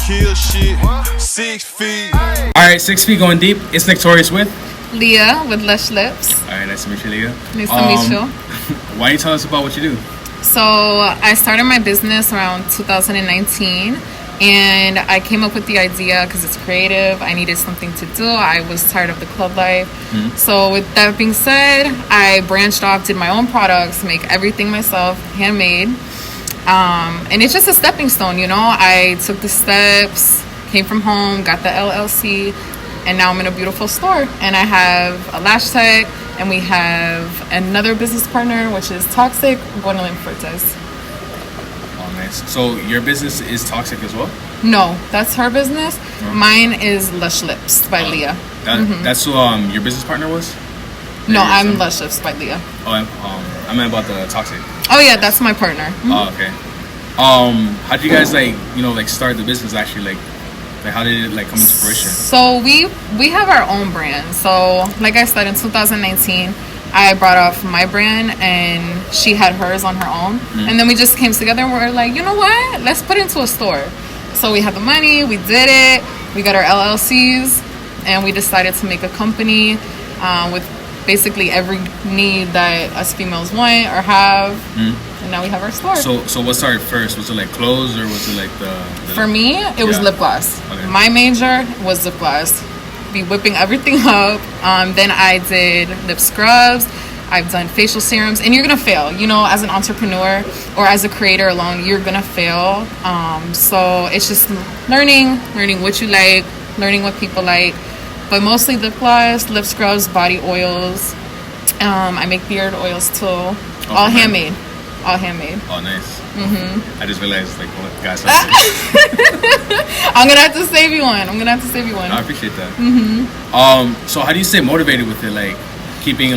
kill shit. 6 feet. Alright, 6 feet going deep. It's Torius with Leah with Lush Lips. Alright, nice to meet you, Leah. Nice to meet you. Why don't you tell us about what you do? So I started my business around 2019, and I came up with the idea because it's creative. I needed something to do. I was tired of the club life. So with that being said, I branched off, did my own products, make everything myself, handmade. And it's just a stepping stone, you know. I took the steps, came from home, got the LLC, and now I'm in a beautiful store. And I have a lash tech, and we have another business partner, which is Toxic, Gwendolyn Fortes. Oh, nice. So your business is Toxic as well? No, that's her business. Mine is Lush Lips by Leah. That's who your business partner was? No, I'm Lush Lips by Leah. Oh, I meant about the Toxic. Oh yeah, that's my partner. Oh, okay. How did you guys start the business actually? Like how did it come into fruition? So we have our own brand. So like I said, in 2019, I brought off my brand and she had hers on her own. And then we just came together and we're like, you know what? Let's put it into a store. So we had the money, we did it, we got our LLCs, and we decided to make a company with basically every need that us females want or have. And now we have our store. So what started first? Was it like clothes or was it like the For me, it was lip gloss. Okay. My major was lip gloss. Be whipping everything up. Then I did lip scrubs. I've done facial serums. And you're going to fail. You know, as an entrepreneur or as a creator alone, you're going to fail. So it's just learning what you like, learning what people like. But mostly lip gloss, lip scrubs, body oils. I make beard oils too. All handmade. All handmade. Oh, nice. I just realized, what guys. I'm gonna have to save you one. I appreciate that. So how do you stay motivated with it? Keeping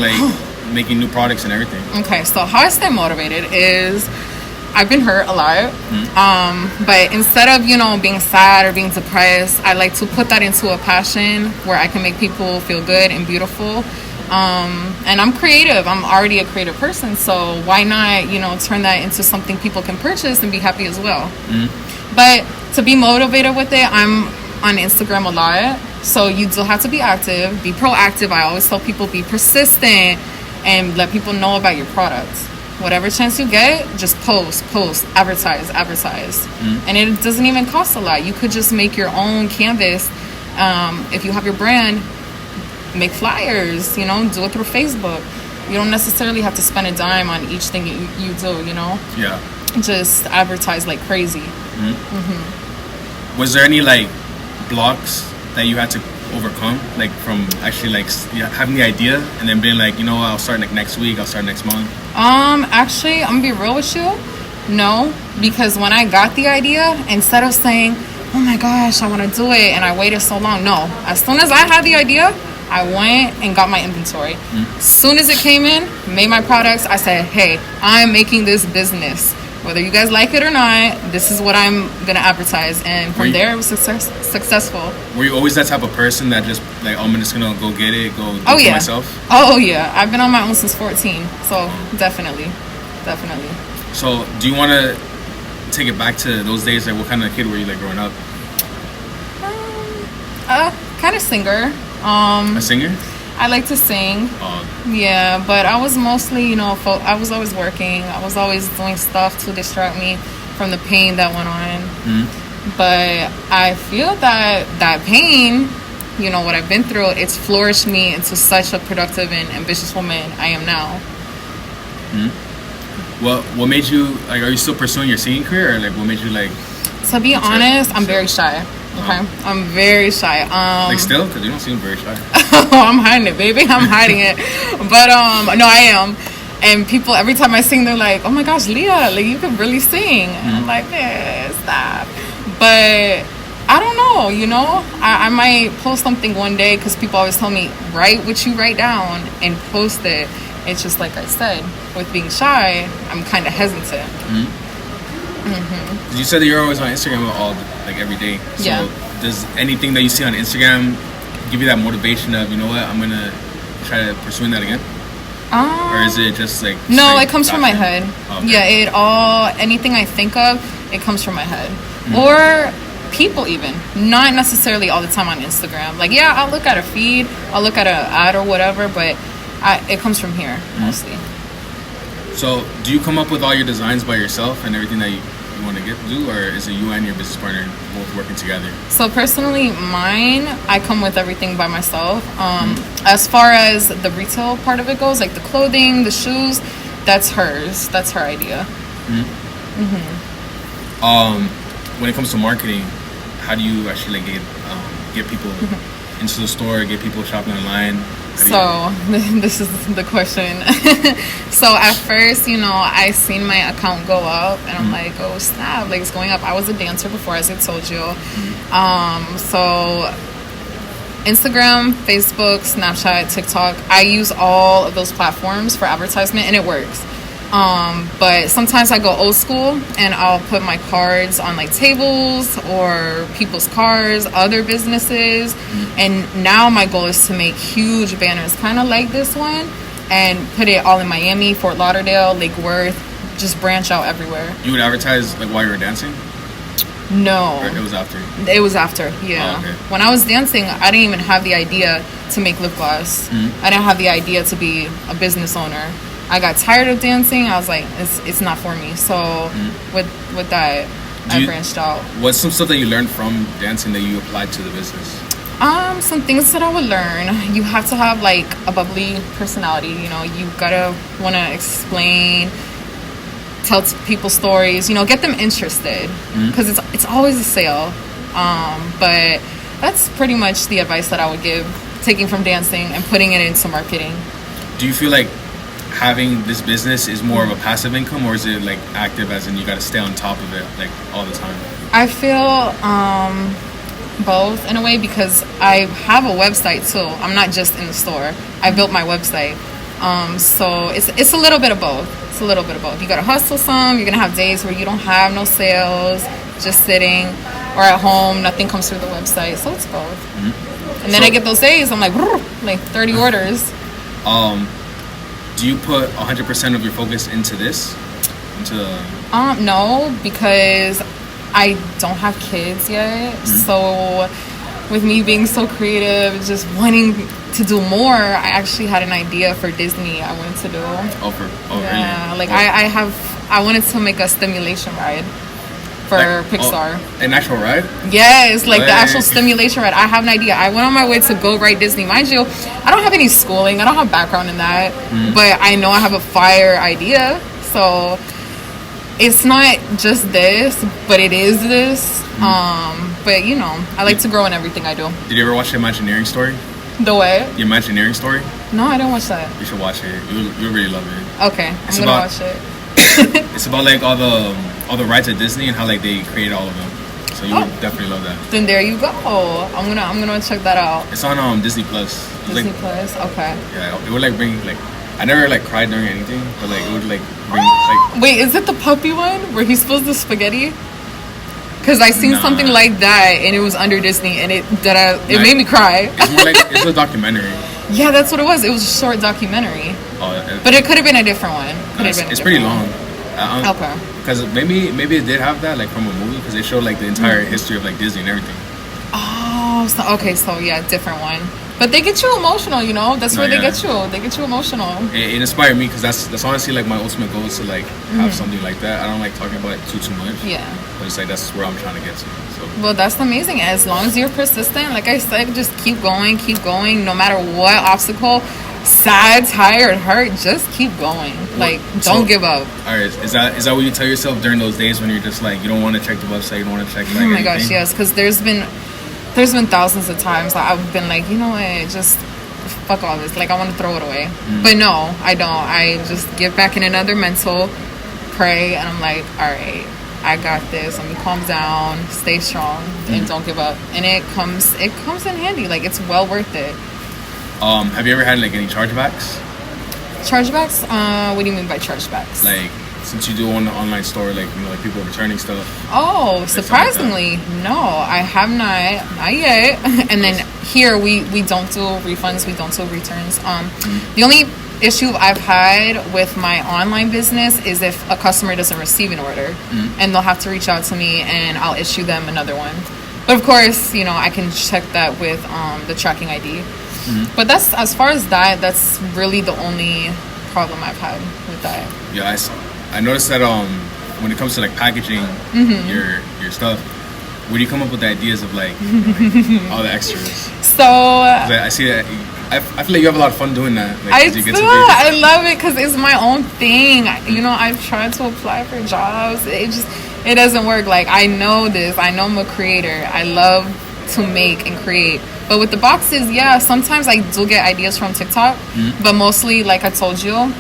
making new products and everything. Okay, so how I stay motivated is I've been hurt a lot. But instead of being sad or being depressed, I like to put that into a passion where I can make people feel good and beautiful. And I'm creative. I'm already a creative person, so why not, turn that into something people can purchase and be happy as well. But to be motivated with it, I'm on Instagram a lot, so you do have to be active, be proactive. I always tell people be persistent and let people know about your products. Whatever chance you get, just post, advertise. And it doesn't even cost a lot. You could just make your own canvas. If you have your brand, make flyers, do it through Facebook. You don't necessarily have to spend a dime on each thing you do, Yeah. Just advertise like crazy. Was there any blocks that you had to overcome, from actually having the idea and then being I'll start next week, I'll start next month? Actually, I'm gonna be real with you, no, because when I got the idea, instead of saying, oh my gosh, I want to do it, and I waited so long, no, as soon as I had the idea, I went and got my inventory. As soon as it came in, made my products, I said, hey, I'm making this business. Whether you guys like it or not, this is what I'm going to advertise. And from there, it was successful. Were you always that type of person that just, I'm just going to go get it, go do it myself? Oh, yeah. I've been on my own since 14. So, definitely. So, do you want to take it back to those days? What kind of kid were you, growing up? Kind of singer. A singer? I like to sing. Yeah, but I was mostly, I was always working. I was always doing stuff to distract me from the pain that went on. But I feel that pain, what I've been through, it's flourished me into such a productive and ambitious woman I am now. Well, what made you, are you still pursuing your singing career? Or what made you To be honest, I'm very shy. Okay, I'm very shy. Still? Because you don't seem very shy. I'm hiding it, baby. I'm hiding it. But no, I am. And people, every time I sing, they're like, "Oh my gosh, Leah, you can really sing." And I'm like, "Man, stop." But I don't know. I might post something one day because people always tell me, write what you write down and post it. It's just like I said, with being shy, I'm kind of hesitant. You said that you're always on Instagram every day. So does anything that you see on Instagram give you that motivation of, I'm gonna try to pursuing that again? Or is it just no, it comes from my head. Okay. Yeah, anything I think of, it comes from my head. Or people, even not necessarily all the time on Instagram. Like, yeah, I'll look at a feed, I'll look at an ad or whatever, but it comes from here mostly. So do you come up with all your designs by yourself and everything that you want to do, or is it you and your business partner both working together? So personally, mine, I come with everything by myself. As far as the retail part of it goes, like the clothing, the shoes, that's hers. That's her idea. When it comes to marketing, how do you actually get people into the store, get people shopping online? So this is the question. So at first, I seen my account go up and I'm like, oh snap, like it's going up. I was a dancer before, as I told you. So Instagram, Facebook, Snapchat, TikTok, I use all of those platforms for advertisement and it works. But sometimes I go old school and I'll put my cards on like tables or people's cars, other businesses. And now my goal is to make huge banners, kind of like this one, and put it all in Miami, Fort Lauderdale, Lake Worth, just branch out everywhere. You would advertise like while you were dancing? No. Or it was after? It was after, yeah. Oh, okay. When I was dancing, I didn't even have the idea to make lip gloss. I didn't have the idea to be a business owner. I got tired of dancing. I was like, it's not for me. So with that, I branched out. What's some stuff that you learned from dancing that you applied to the business? Some things that I would learn. You have to have like a bubbly personality. You gotta want to explain, tell people stories. Get them interested because it's always a sale. But that's pretty much the advice that I would give, taking from dancing and putting it into marketing. Do you feel like having this business is more of a passive income, or is it like active, as in you got to stay on top of it like all the time? I feel both in a way, because I have a website too. I'm not just in the store. I built my website. So it's a little bit of both. It's a little bit of both. You got to hustle some. You're going to have days where you don't have no sales, just sitting, or at home, nothing comes through the website. So it's both. And then I get those days, I'm like 30 orders. Do you put 100% of your focus into this? No, because I don't have kids yet. So with me being so creative, just wanting to do more, I actually had an idea for Disney I wanted to do. Yeah, really? Like I wanted to make a stimulation ride for Pixar. An actual ride? Yes, like the actual stimulation ride. I have an idea. I went on my way to go ride Disney. Mind you, I don't have any schooling. I don't have background in that. But I know I have a fire idea. So it's not just this, but it is this. But I like to grow in everything I do. Did you ever watch the Imagineering story? The what? The Imagineering story? No, I didn't watch that. You should watch it. You'll really love it. Okay, I'm gonna watch it. It's about like all the rides at Disney and how like they created all of them. So you would definitely love that. Then there you go. I'm gonna check that out. It's on Disney Plus. Disney Plus. Okay. Yeah, it would like bring like, I never like cried during anything, but like it would like bring like. Wait, is it the puppy one where he spills the spaghetti? Because I seen something like that and it was under Disney and it made me cry. It's more like it's a documentary. Yeah, that's what it was. It was a short documentary. But it could have been a different one. It's pretty long. Okay. Because maybe it did have that like from a movie, because they showed like the entire history of like Disney and everything. Oh, so yeah, different one. But they get you emotional, That's where they get you. They get you emotional. It inspired me, because that's honestly like my ultimate goal, is to like have something like that. I don't like talking about it too much. Yeah. But it's like that's where I'm trying to get to. So. Well, that's amazing. As long as you're persistent, like I said, just keep going, no matter what obstacle. Sad, tired, hurt, just keep going. Like, don't give up. All right, is that what you tell yourself during those days when you're just like, you don't want to check the website, you don't want to check like oh my gosh, yes, because there's been thousands of times that I've been like, what, just fuck all this, like I want to throw it away. But no, I don't. I just get back in another mental, pray, and I'm like, all right, I got this. Let me calm down, stay strong, and don't give up. And it comes in handy. Like, it's well worth it. Have you ever had like any chargebacks? Chargebacks? What do you mean by chargebacks? Like, since you do own the online store, like like people returning stuff. Oh, surprisingly, no, I have not yet. And then here we don't do refunds, we don't do returns. The only issue I've had with my online business is if a customer doesn't receive an order, and they'll have to reach out to me, and I'll issue them another one. But of course, you know, I can check that with the tracking ID. But that's, as far as that, that's really the only problem I've had with that. Yeah, I noticed that when it comes to like packaging your stuff, where do you come up with the ideas of like all the extras? So I see that I feel like you have a lot of fun doing that. Like, I do. I love it because it's my own thing. You know, I've tried to apply for jobs. It doesn't work. Like, I know this. I know I'm a creator. I love to make and create. But with the boxes, yeah, sometimes I do get ideas from TikTok. But mostly, like I told you,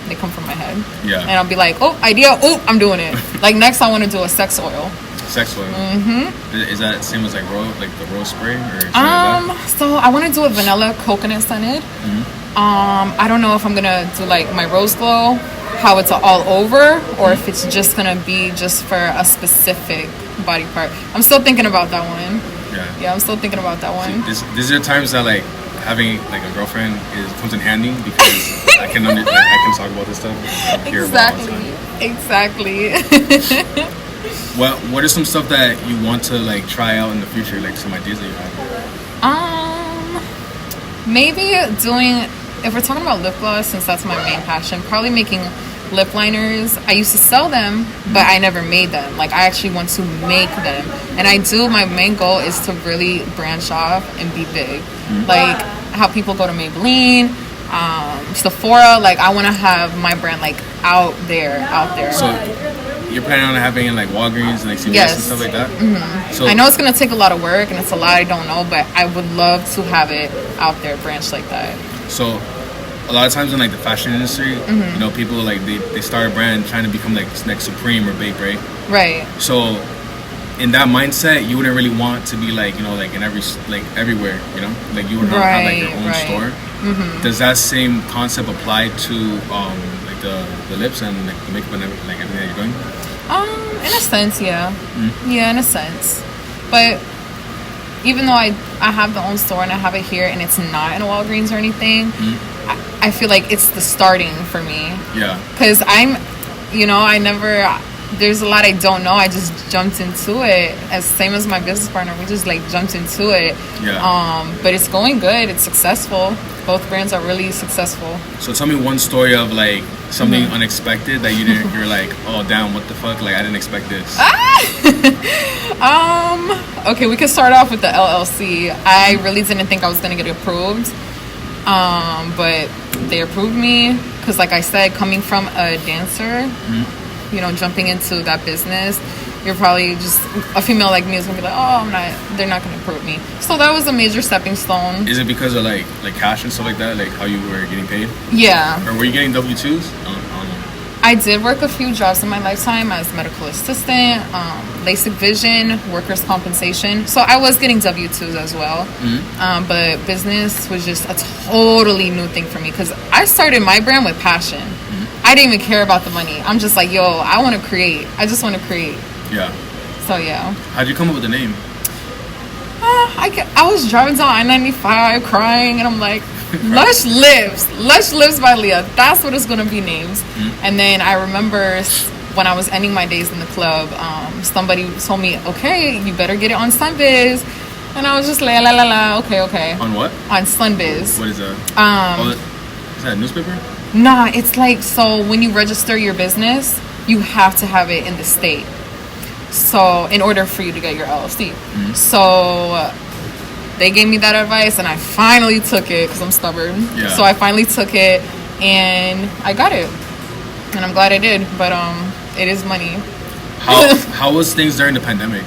they come from my head. Yeah. And I'll be like, oh, idea. Oh, I'm doing it. Like, next I want to do a sex oil. Sex oil. Is that the same as like the rose spray or something like that? So I want to do a vanilla coconut scented. I don't know if I'm gonna do like my rose glow, how it's all over, or if it's just gonna be just for a specific body part. I'm still thinking about that one. Yeah, I'm still thinking about that one. These are times that like having like a girlfriend comes in handy because I can talk about this stuff. Exactly. What are some stuff that you want to like try out in the future? Like some ideas that you have? Maybe doing, if we're talking about lip gloss, since that's my main passion, probably making lip liners. I used to sell them, but I never made them. Like, I actually want to make them, and I do. My main goal is to really branch off and be big, like how people go to Maybelline, Sephora. Like, I want to have my brand like out there. So you're planning on having in like Walgreens and like CVS and stuff like that? So I know it's gonna take a lot of work and it's a lot I don't know, but I would love to have it out there, branched like that. So a lot of times in like the fashion industry, you know, people like they start a brand trying to become like next Supreme or Bape, right? Right. So in that mindset, you wouldn't really want to be like, you know, like in everywhere, you know, like you would not have like your own store. Does that same concept apply to like the lips and like the makeup and everything, like everything that you're doing? In a sense, yeah. Yeah, in a sense. But even though I have the own store and I have it here and it's not in a Walgreens or anything, I feel like it's the starting for me. Yeah. Because there's a lot I don't know. I just jumped into it. Same as my business partner. We just like jumped into it. Yeah. But it's going good. It's successful. Both brands are really successful. So tell me one story of like something unexpected that you're like, oh damn, what the fuck? Like I didn't expect this. Okay, we could start off with the LLC. I really didn't think I was gonna get approved. But they approved me because, like I said, coming from a dancer, you know, jumping into that business, you're probably just a female like me is gonna be like, oh, they're not gonna approve me. So that was a major stepping stone. Is it because of like cash and stuff like that, like how you were getting paid? Yeah. Or were you getting W-2s? I did work a few jobs in my lifetime as medical assistant, LASIK vision, workers' compensation. So I was getting W-2s as well. But business was just a totally new thing for me because I started my brand with passion. I didn't even care about the money. I'm just like, yo, I want to create. I just want to create. Yeah. So, yeah. How'd you come up with the name? I was driving down I-95 crying, and I'm like, Lush Lives by Leah. That's what it's going to be named. And then I remember when I was ending my days in the club, somebody told me, okay, you better get it on Sunbiz. And I was just like, okay. On what? On Sunbiz. What is that? Is that a newspaper? Nah, it's like, so when you register your business, you have to have it in the state. So in order for you to get your LLC. So they gave me that advice and I finally took it because I'm stubborn. Yeah. So I finally took it and I got it. And I'm glad I did. But it is money. How was things during the pandemic?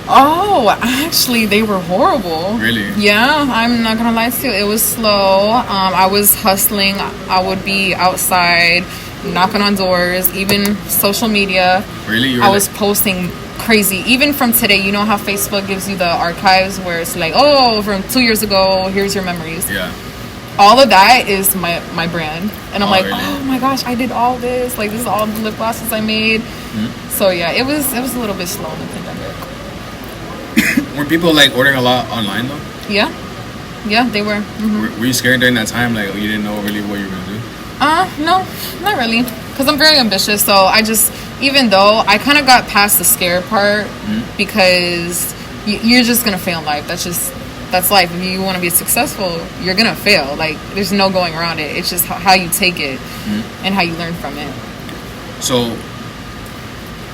Oh, actually, they were horrible. Really? Yeah, I'm not gonna lie to you. It was slow. I was hustling. I would be outside, knocking on doors, even social media. Really? I was posting crazy. Even from today, you know how Facebook gives you the archives where it's like, oh, from 2 years ago, here's your memories. Yeah. All of that is my brand. And I'm like, really? Oh my gosh, I did all this. Like, this is all the lip glosses I made. So yeah, it was a little bit slow in the pandemic. Were people like ordering a lot online though? Yeah, they were. Were you scared during that time? Like, you didn't know really what you were gonna do? No, not really. Because I'm very ambitious. So I just, even though I kind of got past the scare part, because you're just gonna fail in life. That's life. If you want to be successful, you're gonna fail. Like, there's no going around it. It's just how you take it and how you learn from it. So,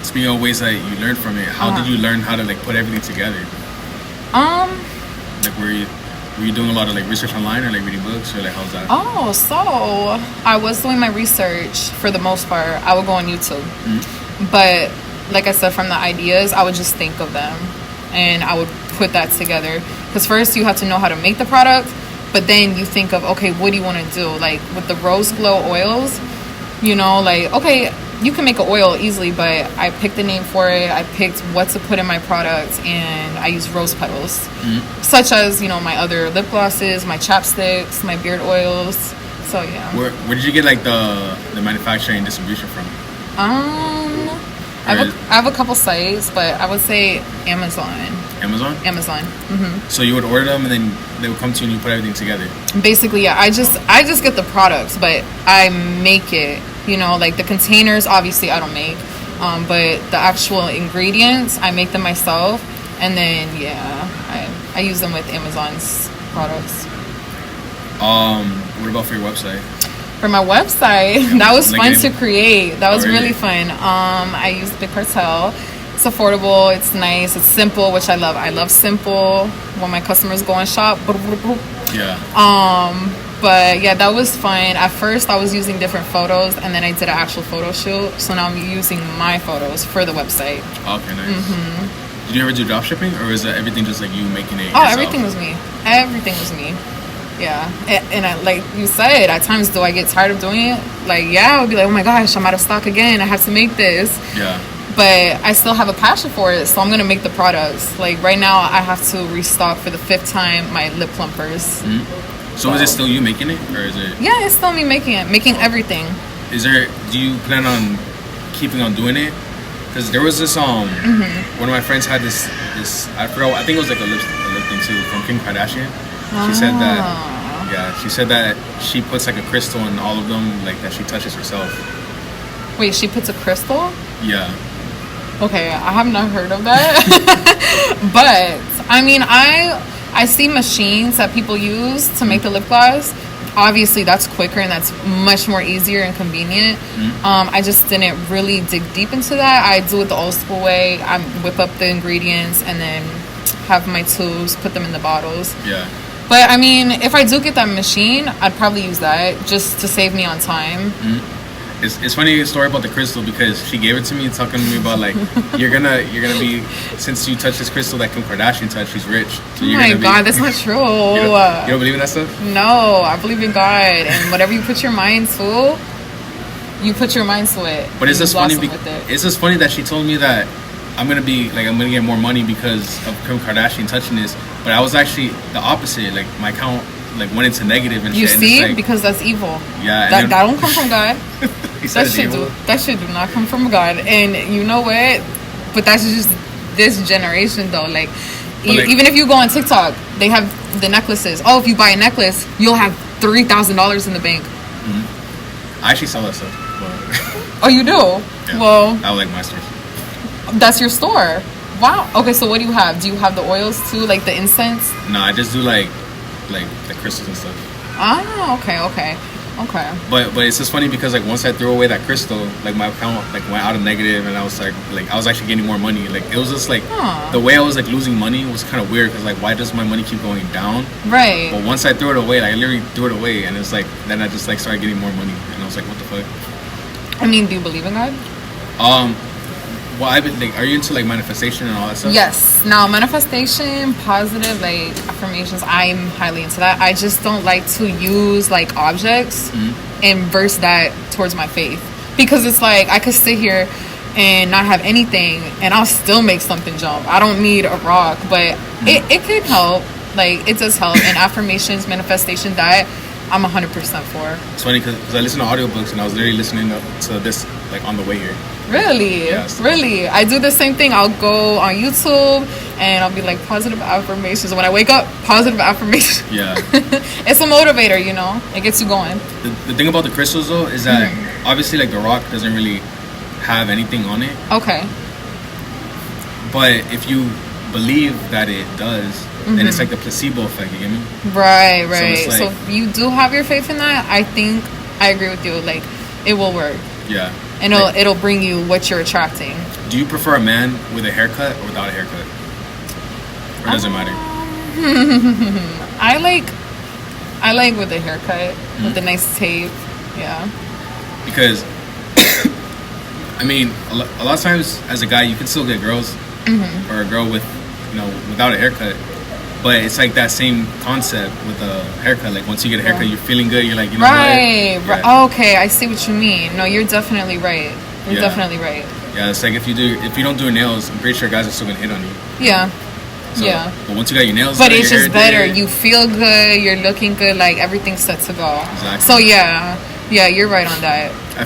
speaking of ways that you learned from it, how did you learn how to like put everything together? Like, were you doing a lot of like research online, or like reading books, or like how's that? Oh, so I was doing my research for the most part. I would go on YouTube, but like I said, from the ideas, I would just think of them, and I would put that together. Because first you have to know how to make the product, but then you think of, okay, what do you want to do? Like with the rose glow oils, you know, like, okay, you can make an oil easily, but I picked the name for it. I picked what to put in my product, and I used rose petals, such as, you know, my other lip glosses, my chapsticks, my beard oils. So yeah. Where did you get like the manufacturing and distribution from? I have a couple sites, but I would say Amazon. Amazon. So you would order them, and then they would come to you and you put everything together. Basically, yeah. I just get the products, but I make it. You know, like the containers, obviously I don't make, but the actual ingredients, I make them myself, and then I use them with Amazon's products. What about for your website? For my website, that was fun to create. That was really fun. I used Big Cartel. It's affordable, it's nice, it's simple, which I love. I love simple when my customers go and shop. Yeah. But yeah, that was fun. At first I was using different photos, and then I did an actual photo shoot. So now I'm using my photos for the website. Okay, nice. Did you ever do drop shipping, or is that everything just like you making it yourself? Everything was me. Everything was me. Yeah. And I, like you said, at times, do I get tired of doing it? Like, yeah, I would be like, oh my gosh, I'm out of stock again. I have to make this. Yeah. But I still have a passion for it, so I'm going to make the products. Like, right now, I have to restock for the 5th time my lip plumpers. So is it still you making it, or is it? Yeah, it's still me making it, making everything. Do you plan on keeping on doing it? Because there was this one of my friends had this I forgot, I think it was like a lip thing too, from Kim Kardashian. She said that she puts like a crystal in all of them, like that she touches herself. Wait, she puts a crystal? Yeah. Okay, I have not heard of that. But I mean, I see machines that people use to make the lip gloss. Obviously, that's quicker and that's much more easier and convenient. I just didn't really dig deep into that. I do it the old school way. I whip up the ingredients and then have my tubes, put them in the bottles. Yeah. But I mean, if I do get that machine, I'd probably use that just to save me on time. It's funny a story about the crystal, because she gave it to me talking to me about like you're gonna be, since you touched this crystal that Kim Kardashian touched, she's rich. So oh my God, that's not true. You don't believe in that stuff? No, I believe in God, and whatever you put your mind to, you put your mind to it. But it's just funny. It's just funny that she told me that I'm gonna get more money because of Kim Kardashian touching this, but I was actually the opposite. Like my account like went into negative and you shit. see, and like, because that's evil. Yeah, that don't come from God. that shit do not come from God. And you know what? But that's just this generation though. Like, even if you go on TikTok, they have the necklaces. Oh, if you buy a necklace, you'll have $3,000 in the bank. I actually sell that stuff. But oh, you do? Yeah, well, I like my store. That's your store. Wow. Okay, so what do you have? Do you have the oils too, like the incense? No, I just do like the crystals and stuff. Ah, okay. But it's just funny because like once I threw away that crystal, like my account like went out of negative, and I was like I was actually getting more money. Like it was just like the way I was like losing money was kind of weird, because like why does my money keep going down? Right. But once I threw it away, like I literally threw it away, and it's like then I just like started getting more money, and I was like, what the fuck? I mean, do you believe in God? Well, I've been like, are you into like manifestation and all that stuff? Yes. Now, manifestation, positive, like affirmations, I'm highly into that. I just don't like to use like objects and verse that towards my faith, because it's like I could sit here and not have anything and I'll still make something jump. I don't need a rock, but it could help. Like it does help. And affirmations, manifestation, that I'm 100% for. It's funny because I listen to audiobooks, and I was literally listening to this like on the way here. Really? Yes. Really? I do the same thing. I'll go on YouTube and I'll be like positive affirmations. When I wake up, positive affirmations. Yeah. It's a motivator, you know? It gets you going. The thing about the crystals though is that obviously like the rock doesn't really have anything on it. Okay. But if you believe that it does, then it's like the placebo effect. You get me? Right. So if you do have your faith in that, I think I agree with you. Like, it will work. Yeah. And it'll bring you what you're attracting. Do you prefer a man with a haircut or without a haircut? Or does it matter? I like with a haircut, with a nice tape. Yeah. Because, I mean, a lot of times as a guy, you can still get girls or a girl with, without a haircut. But it's like that same concept with a haircut. Like, once you get a haircut, you're feeling good. You're like, right. what? Yeah. Okay, I see what you mean. No, you're definitely right. You're definitely right. Yeah, it's like if you don't do nails, I'm pretty sure guys are still gonna hit on you. Yeah. So, but once you got your nails, but it's just better. You feel good. You're looking good. Like, everything's set to go. Exactly. So yeah, you're right on that. I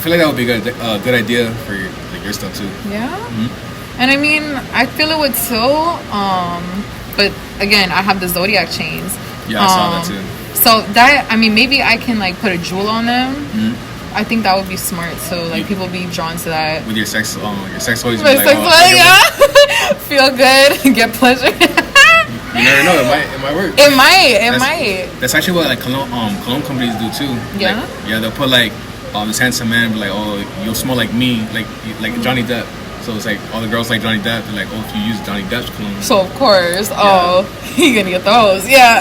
feel like that would be a good idea for your stuff too. Yeah. And I mean, I feel it would too. But again, I have the zodiac chains. Yeah, I saw that too. So that, I mean, maybe I can like put a jewel on them. I think that would be smart. So like people be drawn to that. With your sex toys. My sex toys, yeah. Feel good, get pleasure. You never know. It might work. It might. That's actually what like cologne companies do too. Yeah. Like, they'll put like this handsome man, be like, oh, you'll smell like me, like Johnny Depp. So it's like all the girls like Johnny Depp. They're like, oh, if you use Johnny Depp's cologne. So of course, you're gonna get those, yeah.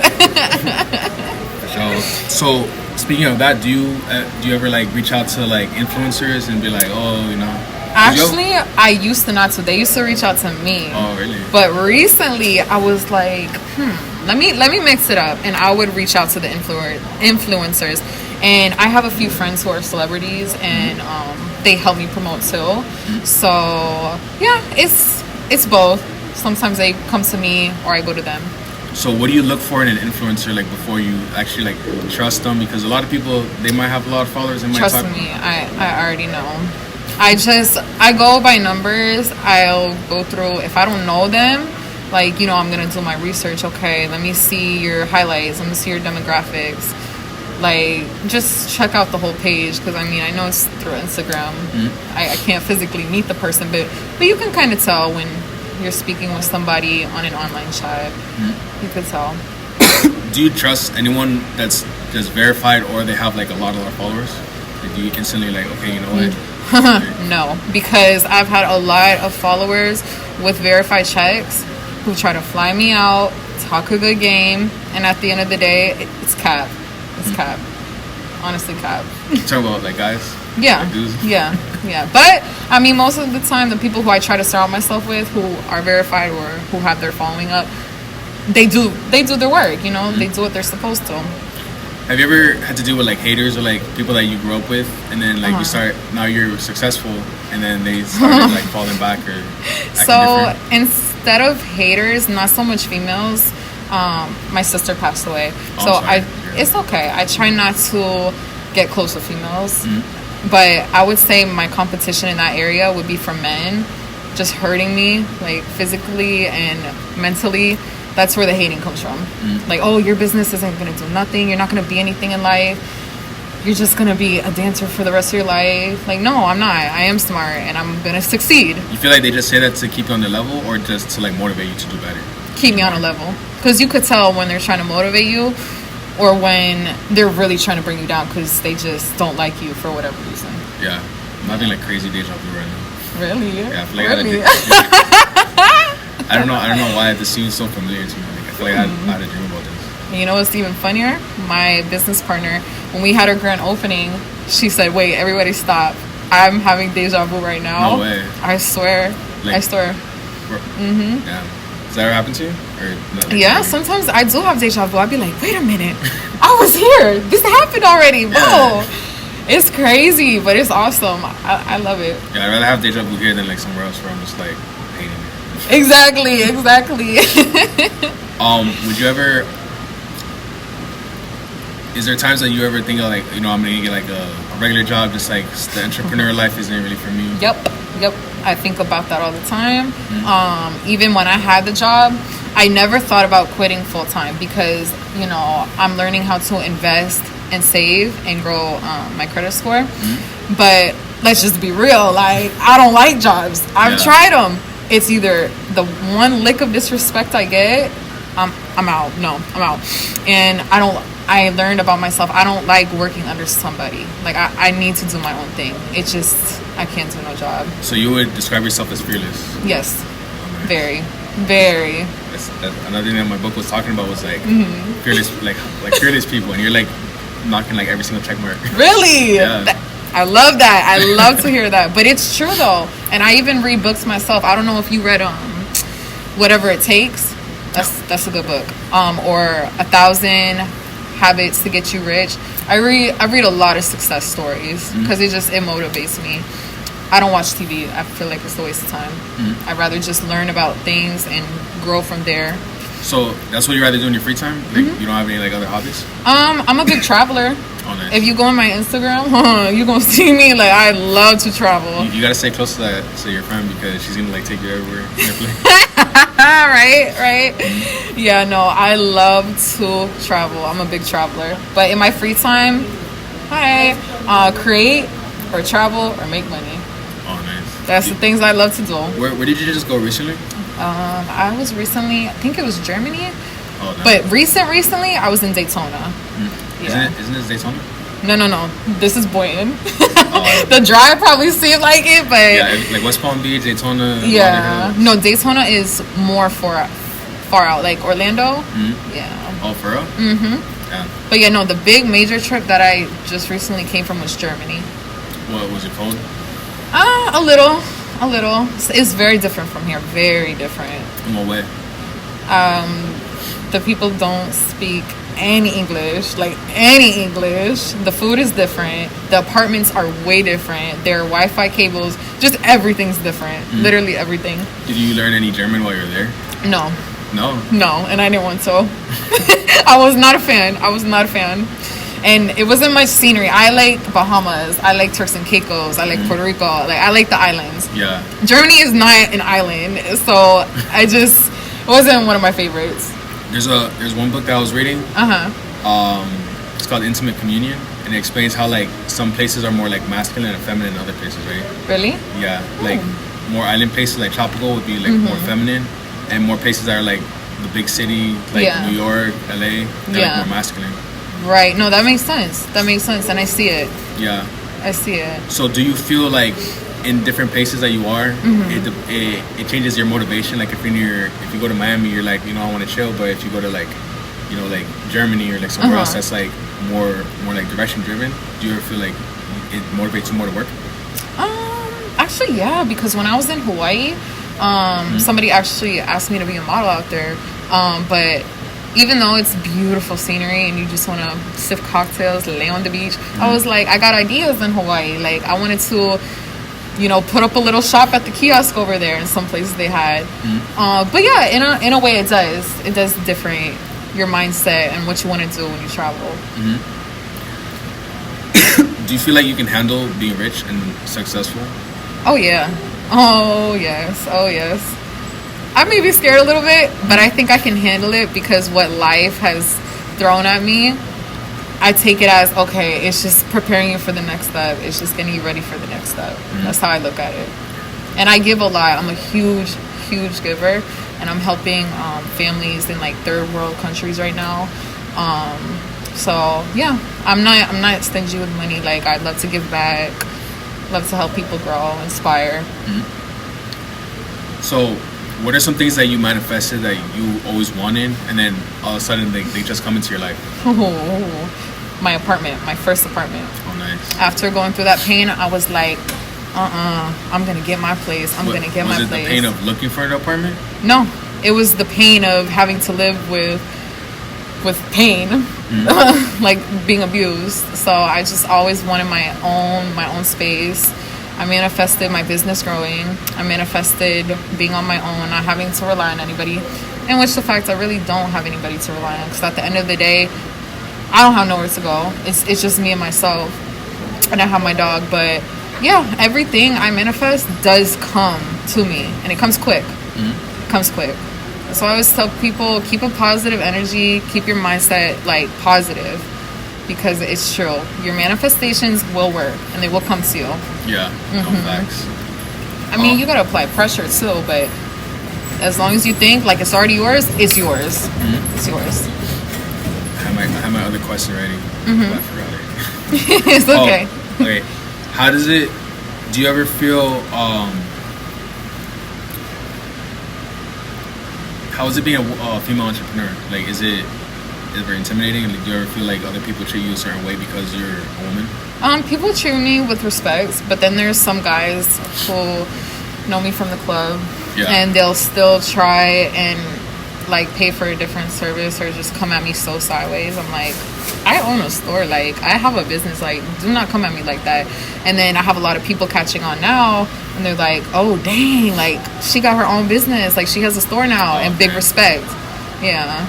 So speaking of that, do you ever like reach out to like influencers and be like, oh, Actually, I used to not to. They used to reach out to me. Oh, really? But recently, I was like, let me mix it up, and I would reach out to the influencers. And I have a few friends who are celebrities, and they help me promote too. So yeah, it's both. Sometimes they come to me, or I go to them. So what do you look for in an influencer, like before you actually like trust them? Because a lot of people, they might have a lot of followers. Trust me, I already know. I go by numbers. I'll go through, if I don't know them, like, I'm going to do my research. Okay, let me see your highlights. Let me see your demographics. Like, just check out the whole page. Because, I mean, I know it's through Instagram. I can't physically meet the person. But you can kind of tell when you're speaking with somebody on an online chat. You could tell. Do you trust anyone that's just verified or they have, like, a lot of followers? Like, do you instantly, like, okay, you know what? No, because I've had a lot of followers with verified checks who try to fly me out, talk a good game, and at the end of the day, it's cap. It's cap. Honestly, cap. You talking about like guys? Yeah. Like dudes? Yeah. But I mean, most of the time, the people who I try to surround myself with, who are verified or who have their following up, they do their work. They do what they're supposed to. Have you ever had to deal with like haters or like people that you grew up with, and then like now you're successful, and then they started like falling back or so different? Instead of haters, not so much females. My sister passed away, it's okay. I try not to get close with females, but I would say my competition in that area would be for men, just hurting me like physically and mentally. That's where the hating comes from. Like, oh, your business isn't going to do nothing. You're not going to be anything in life. You're just going to be a dancer for the rest of your life. Like, no, I'm not. I am smart, and I'm going to succeed. You feel like they just say that to keep you on the level or just to, like, motivate you to do better? Keep me on a level. Because you could tell when they're trying to motivate you or when they're really trying to bring you down because they just don't like you for whatever reason. Yeah. I'm having, like, crazy deja vu right now. Really? Yeah, I feel like really? I don't know why this seems so familiar to me. Like, I feel like I had a dream about this. You know what's even funnier? My business partner, when we had our grand opening, she said, wait, everybody stop. I'm having deja vu right now. No way. I swear. Like, I swear. Yeah. Does that ever happen to you? Or not, like, yeah, sometimes I do have deja vu. I'd be like, wait a minute. I was here. This happened already. Whoa. Yeah. It's crazy, but it's awesome. I love it. Yeah, I'd rather have deja vu here than like somewhere else where I'm just like hating it. Exactly. Would you ever? Is there times that you ever think of like, I'm gonna get like a regular job, just like the entrepreneur life isn't really for me? Yep. I think about that all the time. Even when I had the job, I never thought about quitting full time because I'm learning how to invest and save and grow my credit score. But let's just be real, like I don't like jobs. I've tried them. it's either the one lick of disrespect I get, I'm out. No, I'm out. And I learned about myself. I don't like working under somebody. Like, I need to do my own thing. It's just, I can't do no job. So you would describe yourself as fearless? Yes. Very. Very. That's another thing that my book was talking about was like fearless, like fearless people, and you're like knocking like every single check mark. Really? Yeah. I love that. I love to hear that. But it's true though. And I even read books myself. I don't know if you read Whatever It Takes. That's a good book. Or 1,000 Habits to Get You Rich. I read a lot of success stories because it motivates me. I don't watch TV. I feel like it's a waste of time. I'd rather just learn about things and grow from there. So that's what you rather do in your free time? Like, you don't have any like other hobbies? I'm a big traveler. Oh, nice. If you go on my Instagram, you're gonna see me. Like, I love to travel. You gotta stay close to your friend because she's gonna like take you everywhere. Right. Yeah, no, I love to travel. I'm a big traveler. But in my free time, create or travel or make money. Oh, nice. That's the things I love to do. Where did you just go recently? I was recently, I think it was Germany. Oh, nice. But recently, I was in Daytona. Yeah. Isn't this Daytona? No. This is Boynton. The drive probably seemed like it, but yeah, like West Palm Beach, Daytona. Yeah, no, Daytona is more far out, like Orlando. Yeah. Oh, for real? Yeah. But yeah, no, the big major trip that I just recently came from was Germany. What was it cold? A little. It's very different from here. Very different. In what way? The people don't speak any English. The food is different. The apartments are way different. Their Wi-Fi cables, just everything's different. Literally everything. Did you learn any German while you were there? No, and I didn't want to. I was not a fan. And it wasn't much scenery. I like Bahamas. I like Turks and Caicos. I like Puerto Rico. Like, I like the islands. Yeah. Germany is not an island, so it wasn't one of my favorites. There's one book that I was reading. It's called Intimate Communion, and it explains how like some places are more like masculine and feminine than other places, right? Really? Yeah. Like more island places like tropical would be like more feminine, and more places that are like the big city, like New York, LA, they're like more masculine. Right. No, that makes sense. And I see it. Yeah. I see it. So do you feel like in different places that you are, it changes your motivation? Like if you go to Miami, you're like, I want to chill. But if you go to like, like Germany or like somewhere else that's like more like direction driven, do you ever feel like it motivates you more to work? Actually, yeah. Because when I was in Hawaii, somebody actually asked me to be a model out there. But even though it's beautiful scenery and you just want to sip cocktails, lay on the beach, I was like, I got ideas in Hawaii. Like, I wanted to, put up a little shop at the kiosk over there in some places they had. But yeah, in a way it does different your mindset and what you want to do when you travel. Do you feel like you can handle being rich and successful? Oh yeah. Oh yes. I may be scared a little bit, but I think I can handle it because what life has thrown at me, I take it as, okay, it's just preparing you for the next step. It's just getting you ready for the next step. That's how I look at it. And I give a lot. I'm a huge giver, and I'm helping families in like third world countries right now. So yeah, I'm not stingy with money. Like, I love to give back, love to help people grow, inspire. So what are some things that you manifested that you always wanted, and then all of a sudden they just come into your life? My apartment, my first apartment. Oh, nice. After going through that pain, I was like, I'm gonna get my place. I'm gonna get my place. Was it the pain of looking for an apartment? No, it was the pain of having to live with pain, like being abused. So I just always wanted my own space. I manifested my business growing. I manifested being on my own, not having to rely on anybody. In which the fact I really don't have anybody to rely on, because at the end of the day, I don't have nowhere to go. It's just me and myself, and I have my dog. But yeah, everything I manifest does come to me, and it comes quick. It comes quick. So I always tell people, keep a positive energy, keep your mindset like positive. Because it's true. Your manifestations will work, and they will come to you. Yeah, no facts. I mean, you gotta apply pressure too, but as long as you think like it's already yours, it's yours. Mm-hmm. It's yours. I have my other question ready. Mm-hmm. But I forgot it. It's okay. Okay. How does it? Do you ever feel? How is it being a female entrepreneur? Like, is it very intimidating? Like, do you ever feel like other people treat you a certain way because you're a woman? People treat me with respect, but then there's some guys who know me from the club, and they'll still try and like pay for a different service or just come at me so sideways. I'm like, I own a store, like I have a business, like do not come at me like that. And then I have a lot of people catching on now, and they're like, oh dang, like she got her own business, like she has a store now. And big respect. Yeah,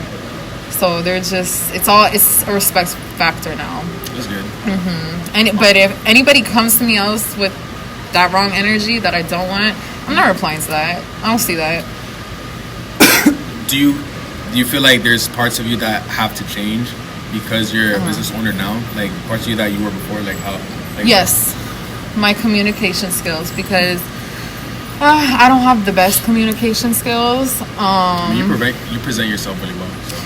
so they're just, it's a respect factor now. That's good. But if anybody comes to me else with that wrong energy that I don't want, I'm not replying to that. I don't see that. Do you feel like there's parts of you that have to change because you're a business owner now? Like parts of you that you were before, like how? Like, yes, my communication skills, because I don't have the best communication skills. You present yourself really well. So.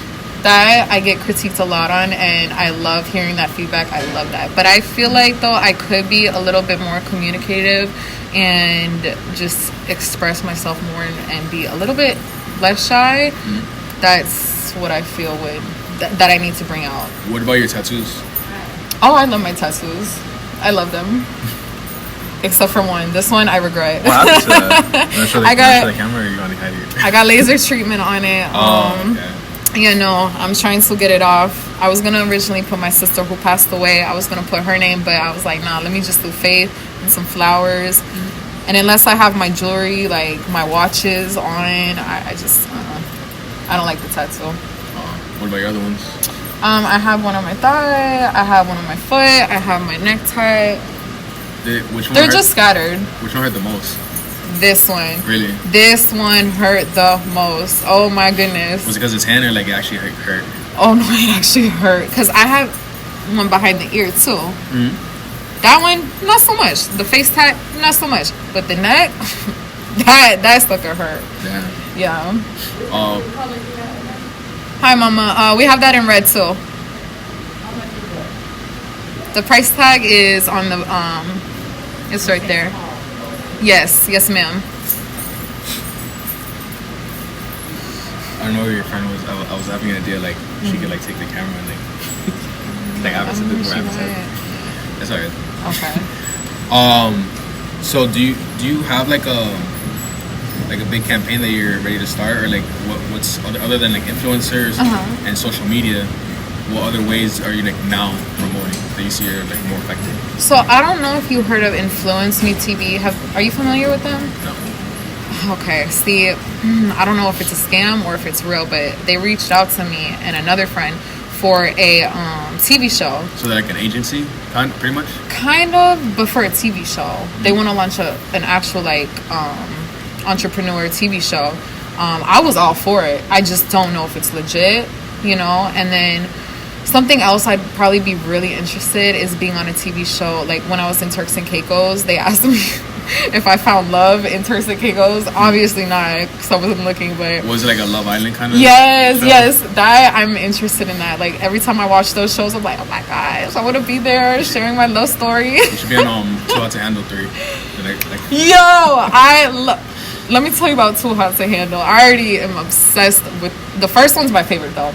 That I get critiqued a lot on, and I love hearing that feedback. I love that. But I feel like though I could be a little bit more communicative and just express myself more and be a little bit less shy. That's what I feel that I need to bring out. What about your tattoos? Oh, I love my tattoos. I love them. Except for one. This one I regret. What happened to that? Show the camera, or you want to hide it? I got laser treatment on it. Okay. Yeah, no, I'm trying to get it off. I was gonna originally put my sister who passed away. I was gonna put her name, but I was like, nah, let me just do Faith and some flowers. And unless I have my jewelry, like my watches on, I just I don't like the tattoo. What about your other ones? I have one on my thigh. I have one on my foot. I have my necktie. They're just scattered. Which one hurt the most? This one. Really? This one hurt the most. Oh my goodness. Was it because it's hand or like it actually hurt? Oh no, it actually hurt. Because I have one behind the ear too. Mm-hmm. That one, not so much. The face tat, not so much. But the neck, that sucker hurt. Damn. Yeah. Hi mama. We have that in red too. The price tag is on the it's right there. Yes, ma'am. I don't know where your friend was. I was having an idea like she could like take the camera and like I have to do more advertising. That's alright. Okay. So do you have like a big campaign that you're ready to start, or like what's other than like influencers and social media? What other ways are you like now promoting that you see are like more effective? So I don't know if you heard of Influence Me TV. Are you familiar with them? No. Okay. See, I don't know if it's a scam or if it's real, but they reached out to me and another friend for a TV show. So they're like an agency, pretty much. Kind of, but for a TV show. They want to launch an actual like entrepreneur TV show. I was all for it. I just don't know if it's legit, you know. And then something else I'd probably be really interested is being on a TV show. Like when I was in Turks and Caicos, they asked me if I found love in Turks and Caicos. Obviously not, because I wasn't looking. But was it like a Love Island kind of? Yes. That I'm interested in that. Like every time I watch those shows, I'm like, oh my gosh, I want to be there sharing my love story. You should be on Too Hot to Handle 3. Let me tell you about Too Hot to Handle. I already am obsessed with the first one's my favorite though.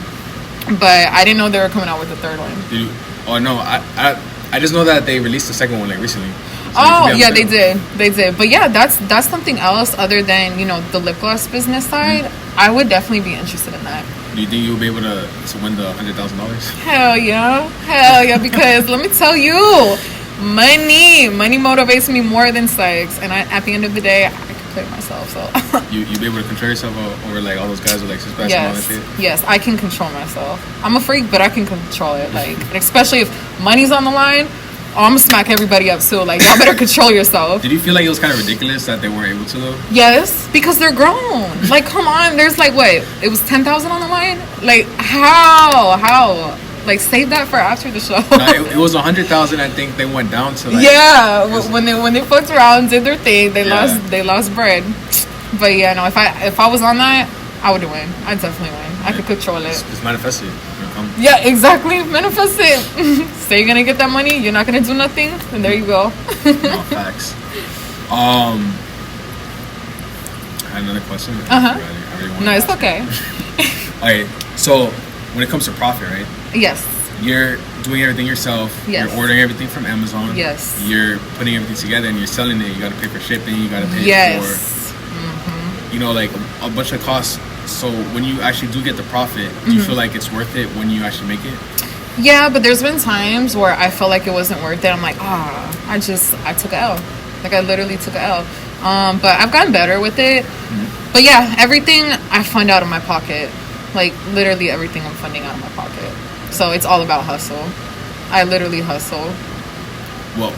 But I didn't know they were coming out with the third one. I just know that they released the second one like recently. So yeah, they did. But yeah, that's something else other than, you know, the lip gloss business side. I would definitely be interested in that. Do you think you'll be able to win the $100,000? Hell yeah, because let me tell you, money motivates me more than sex, and at the end of the day, I can play myself. So you be able to control yourself over like all those guys with like six packs and all that shit? Yes, I can control myself. I'm a freak, but I can control it. Like, especially if money's on the line, I'm gonna smack everybody up too. Like, y'all better control yourself. Did you feel like it was kind of ridiculous that they weren't able to though? Yes, because they're grown. Like, come on, there's like what? It was $10,000 on the line. Like, how? Like, save that for after the show. It was 100,000. I think they went down to like. Yeah, when they fucked around, did their thing, they lost bread. But yeah, no, if I was on that, I would win. I'd definitely win. I could control it. It's manifested. Yeah, exactly. Manifest it. Say you're gonna get that money, you're not gonna do nothing, and there you go. No, facts. I had another question. No, it's okay. Okay, so when it comes to profit, right? Yes. You're doing everything yourself. Yes. You're ordering everything from Amazon. Yes. You're putting everything together and you're selling it. You got to pay for shipping. You got to pay for, you know, like a bunch of costs. So when you actually do get the profit, do you feel like it's worth it when you actually make it? Yeah, but there's been times where I felt like it wasn't worth it. I'm like, I took an L. Like, I literally took an L. But I've gotten better with it. But yeah, everything I fund out of my pocket. Like, literally everything I'm funding out of my pocket. So it's all about hustle. I literally hustle. Well,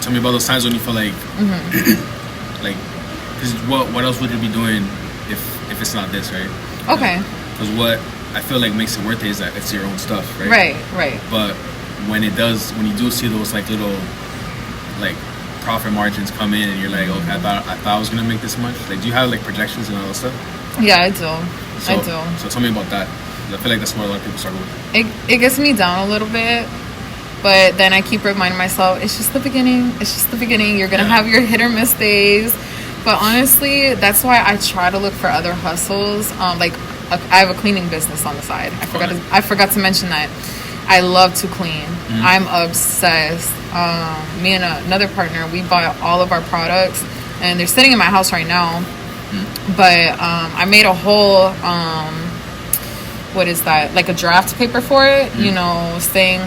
tell me about those times when you feel like, like, because what else would you be doing if it's not this, right? Okay. Because what I feel like makes it worth it is that it's your own stuff, right? Right. But when you do see those like little, like, profit margins come in and you're like, okay, I thought I was gonna make this much. Like, do you have like projections and all that stuff? Yeah, I do. So tell me about that. I feel like that's what a lot of people struggle with. It gets me down a little bit, but then I keep reminding myself, it's just the beginning. It's just the beginning. You're gonna have your hit or miss days. But honestly, that's why I try to look for other hustles. Like, I have a cleaning business on the side. I forgot to mention that. I love to clean. I'm obsessed. Me and another partner, we buy all of our products, and they're sitting in my house right now. But I made a whole what is that? Like a draft paper for it. You know, saying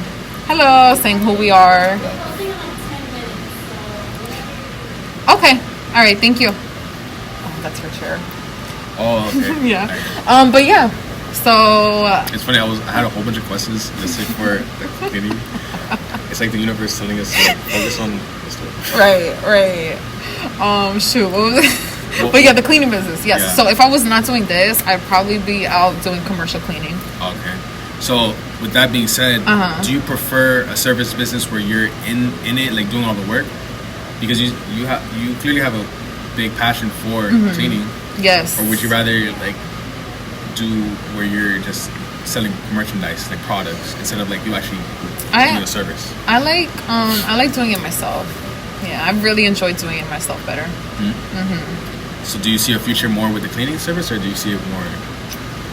hello, saying who we are. Okay. All right. Thank you. Oh, that's her chair. Oh, okay. Yeah. But yeah. So it's funny. I had a whole bunch of questions listed for the cleaning. It's like the universe telling us to focus on this stuff. Right. Shoot. What was it? But yeah, the cleaning business. Yes. Yeah. So if I was not doing this, I'd probably be out doing commercial cleaning. Okay. So with that being said, do you prefer a service business where you're in it, like doing all the work? Because you clearly have a big passion for cleaning. Yes. Or would you rather like do where you're just selling merchandise, like products, instead of like you actually doing a service? I like doing it myself. Yeah, I really enjoy doing it myself better. So do you see a future more with the cleaning service, or do you see it more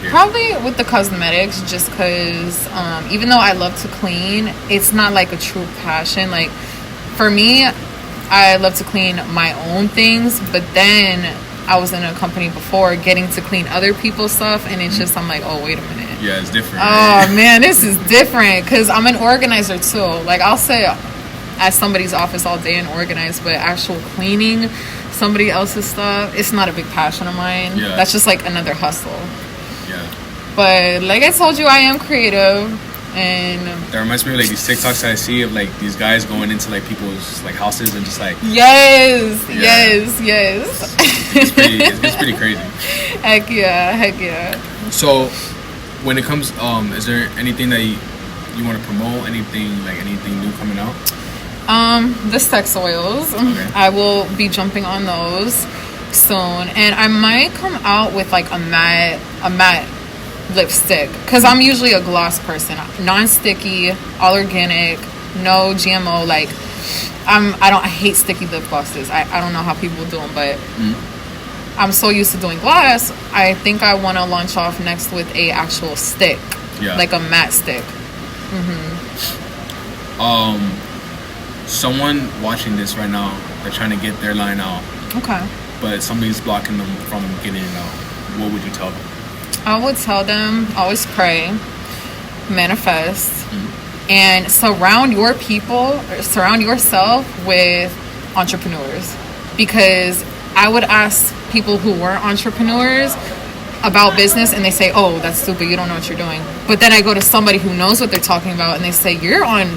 here? Probably with the cosmetics, just because even though I love to clean, it's not like a true passion. Like, for me, I love to clean my own things, but then I was in a company before getting to clean other people's stuff, and it's just, I'm like, oh, wait a minute. Yeah, it's different. Oh, man, this is different, because I'm an organizer, too. Like, I'll sit at somebody's office all day and organize, but actual cleaning somebody else's stuff, it's not a big passion of mine. Yeah. That's just like another hustle. Yeah. But like I told you, I am creative, and that reminds me of like these TikToks that I see of like these guys going into like people's like houses and just like yes. It's pretty crazy. Heck yeah. So when it comes, is there anything that you want to promote? Anything new coming out? The sex oils. Okay. I will be jumping on those soon, and I might come out with like a matte lipstick, because I'm usually a gloss person, non-sticky, all organic, no GMO. Like, I hate sticky lip glosses. I don't know how people do them, but I'm so used to doing gloss. I think I want to launch off next with a actual stick, like a matte stick. Someone watching this right now, they're trying to get their line out. Okay. But somebody's blocking them from getting it out. What would you tell them? I would tell them, always pray, manifest, and surround yourself with entrepreneurs. Because I would ask people who weren't entrepreneurs about business, and they say, oh, that's stupid, you don't know what you're doing. But then I go to somebody who knows what they're talking about, and they say, you're on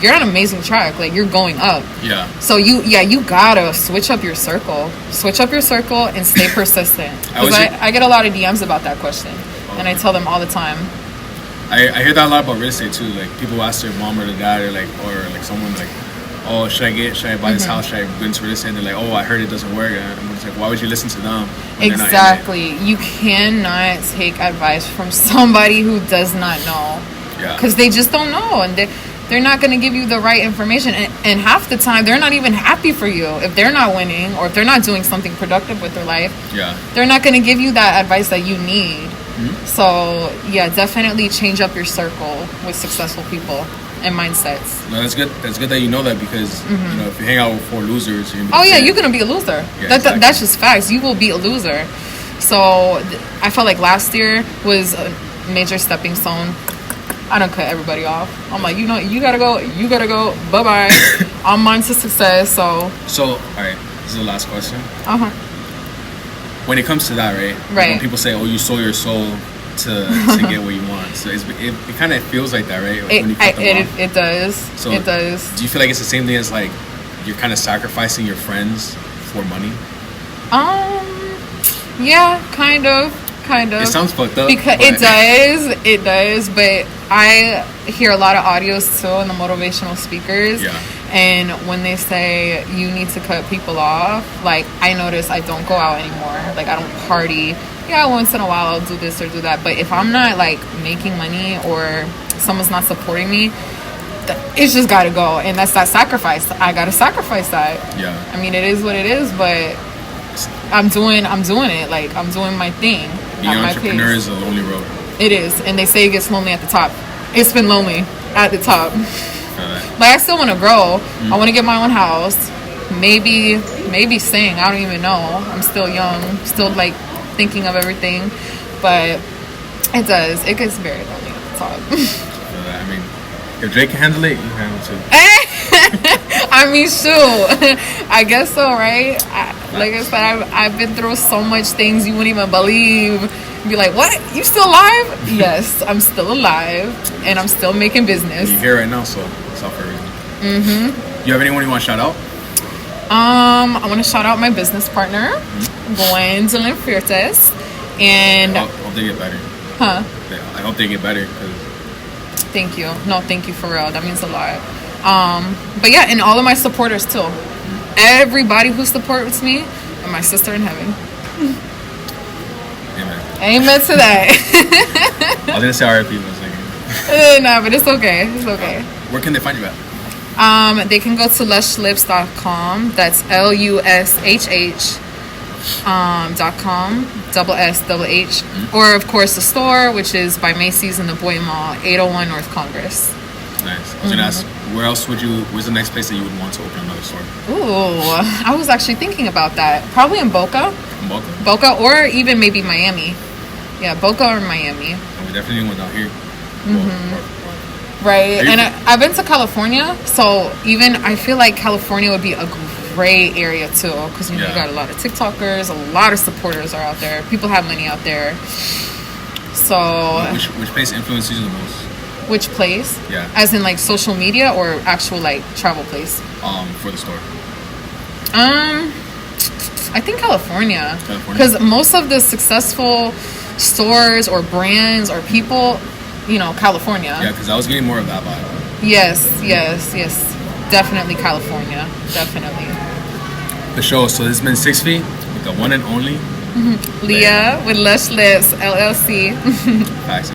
an amazing track, like you're going up. Yeah. So you gotta switch up your circle and stay persistent. Because I get a lot of DMs about that question, and I tell them all the time. I hear that a lot about real estate too. Like people ask their mom or their dad or like someone like, oh, should I buy this house? Should I go into real estate? And they're like, oh, I heard it doesn't work. And I'm just like, why would you listen to them? Exactly. You cannot take advice from somebody who does not know. Yeah. Because they just don't know, and they're not going to give you the right information. And half the time, they're not even happy for you if they're not winning or if they're not doing something productive with their life. Yeah. They're not going to give you that advice that you need. Mm-hmm. So, yeah, definitely change up your circle with successful people and mindsets. No, that's good. That's good that you know that because, you know, if you hang out with 4 losers... You're you're going to be a loser. Yeah, exactly. That's just facts. You will be a loser. So, I felt like last year was a major stepping stone. I don't cut everybody off. I'm like, you know, you gotta go, bye-bye. I'm on to success, so... So, alright, this is the last question. Uh-huh. When it comes to that, right? Right. When people say, oh, you sold your soul to get what you want. So, it kind of feels like that, right? When you cut them off. It does. So it does. Do you feel like it's the same thing as, like, you're kind of sacrificing your friends for money? Yeah, kind of. It sounds fucked up. Because it does, but I hear a lot of audios too in the motivational speakers. Yeah. And when they say you need to cut people off, like I notice I don't go out anymore. Like I don't party. Yeah, once in a while I'll do this or do that. But if I'm not like making money or someone's not supporting me, it's just gotta go. And that's that sacrifice. I gotta sacrifice that. Yeah. I mean, it is what it is, but I'm doing it. Like I'm doing my thing. Being an entrepreneur is a lonely road. It is, and they say it gets lonely at the top. It's been lonely at the top. Like I still want to grow. I want to get my own house. Maybe sing. I don't even know. I'm still young. Still like thinking of everything, but it does. It gets very lonely at the top. I mean, if Drake can handle it, you can handle it too. I mean, shoot. I guess so, right? Like I said, I've been through so much things you wouldn't even believe. Be like, what? You still alive? Yes, I'm still alive, and I'm still making business. You're here right now, so it's all for a reason. Mm-hmm. You have anyone you want to shout out? I want to shout out my business partner, Boynton Beach, and I hope they get better. Huh? Yeah, I hope they get better. Thank you. No, thank you for real. That means a lot. But yeah, and all of my supporters too. Everybody who supports me, and my sister in heaven. Amen to that. I was gonna say RIP, but I was nah, but it's okay. It's okay. Where can they find you at? They can go to lushlips.com. That's LUSHH .com, SSH. Or of course the store, which is by Macy's in the Boynton Mall, 801 North Congress. Nice. I was gonna ask, where's the next place that you would want to open another store? Ooh, I was actually thinking about that. Probably in Boca. Boca, or even maybe Miami. Yeah, Boca or Miami. And we definitely went down here. Right, and I've been to California, so even I feel like California would be a great area too, because you got a lot of TikTokers, a lot of supporters are out there. People have money out there. So which place influences you the most? Which place? Yeah. As in like social media or actual like travel place? For the store. I think California. Because most of the successful stores or brands or people, California. Yeah, because I was getting more of that vibe. Yes. Definitely California. Definitely. The show. So this has been 6 Feet with the one and only Leah with Lush Lips LLC. Facts.